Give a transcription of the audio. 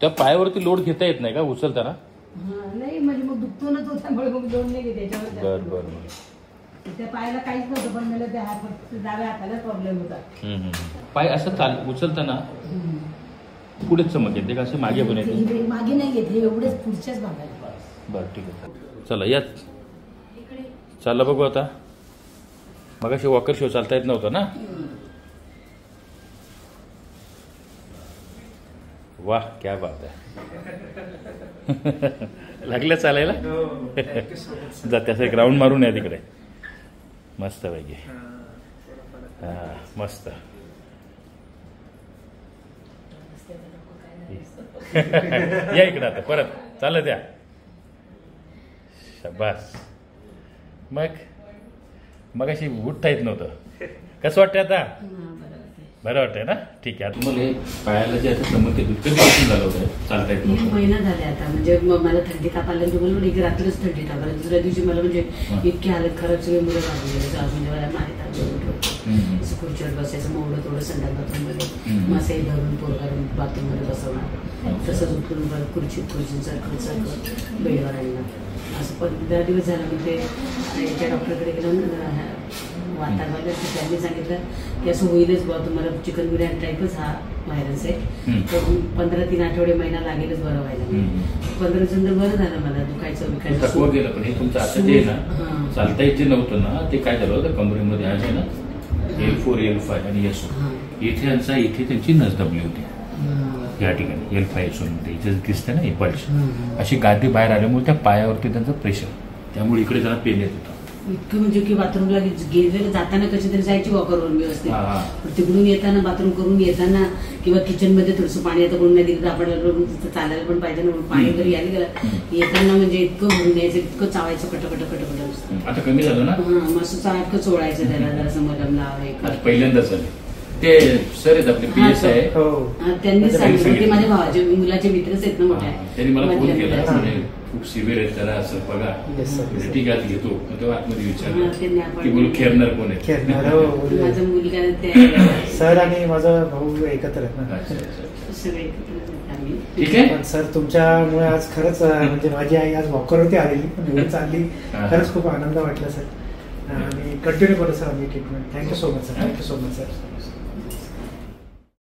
त्या पायावरती लोड घेता येत नाही का उचलताना? नाही म्हणजे मग दुखतो ना तो, त्यामुळे मग लोड नाही घेते त्याच्यावर. बरं बरं. त्या पायाला काहीच नव्हतं पण मला त्या डाव्या हाताला प्रॉब्लेम होता. पाय असं उचलताना पुढेच चमक येते का असं मागे पण येते? मागे नाही येते, एवढेच पुढच्याच भागाला. बरं ठीक आहे. चला या चला बघू आता. मगाशी वॉकर शो चालता येत नव्हतं ना? वाह क्या बात आहे. लागलं चालायला? जा त्याचा एक राऊंड मारून या तिकडे. मस्त पैकी. हा मस्त. या इकडे आता परत चालत या. शाबास. मग अशी उठता येत नव्हतं. कसं वाटतंय आता? बरं वाटतंय ना? ठीक आहे. तुम्हाला हे पायाला जे आता चमक येते कधीपासून झालं होतं चालता येत नव्हतं? महिना झाले आता. म्हणजे मला थंडी ताप आल्यानंतर तुम्हाला एक रात्रच थंडी ताप आला. दुसऱ्या दिवशी मला म्हणजे इतकी हालत खराब सगळे मुलं लागले. म्हणजे मला माहीत असं खुर्चीवर बसायचं, मोडलं थोडं संडास बाथरूममध्ये मासे धरून पोरगारून बाथरूममध्ये बसवणार, तसंच उठून खुर्चीसारखं बेडवर आणणार. असं 15 दिवस झालं. म्हणजे याच्या डॉक्टरकडे गेलो वातावरण, त्यांनी सांगितलं की असं होईलच बा, तुम्हाला चिकनगुनिया टाईपच हा व्हायरस आहे, तर 15-3 आठवडे महिना लागेलच बरं व्हायला. 15 दिवसांतर बरं झालं मला. दुखायचं विकायचं गेलं. पण हे तुमचं आता जे ना चालता येत जे नव्हतं ना, ते काय झालं होतं कमरेमध्ये आज आहे ना L4 L5 आणि S1 इथे त्यांची नस दबली होती या ठिकाणी. L5 S1 मध्ये इथे दिसते ना हे पल्स, अशी गादी बाहेर आल्यामुळे त्या पायावरती त्यांचं प्रेशर, त्यामुळे इकडे जरा पेन येत होतं. इतकं म्हणजे की बाथरूमला गेलेलं जाताना कशी तरी जायची वॉकरवरून व्यवस्थित, तिकडून येताना बाथरूम करून येताना किंवा किचनमध्ये थोडंसं पाणी आता कोण नाही दिलं तर आपण चालायला पण पाहिजे ना. पाणी जरी यायला गेलं येताना म्हणजे इतकं भरून यायचं, इतकं चावायचं कटकट. आता कमी झालं ना? मस्त सारखं चोळायचं त्याला, जरासं मलम लावायचं. पहिल्यांदाच झालं ते सर आहेत आपले PSI आहे, त्यांनी सांगितलं की माझ्या भावाचे मुलाचे मित्रच आहेत ना मोठ्या, त्यांनी मला फोन केला खूप सिव्हिअर आहे त्याला असं बघा. ठीक आहे घेतो तेव्हा आतमध्ये विचारलं की बोलू खेळणार कोण आहे? माझा मुलगा सर आणि माझा भाऊ एकत्र आहेत ना. सगळे ठीक आहे. पण सर तुमच्यामुळे आज खरंच म्हणजे माझी आई आज वॉकरवरती आलेली पण एवढी चालली, खरंच खूप आनंद वाटला सर. आणि कंटिन्यू करू सर आम्ही treatment. Thank you so much sir. Thank you so much sir.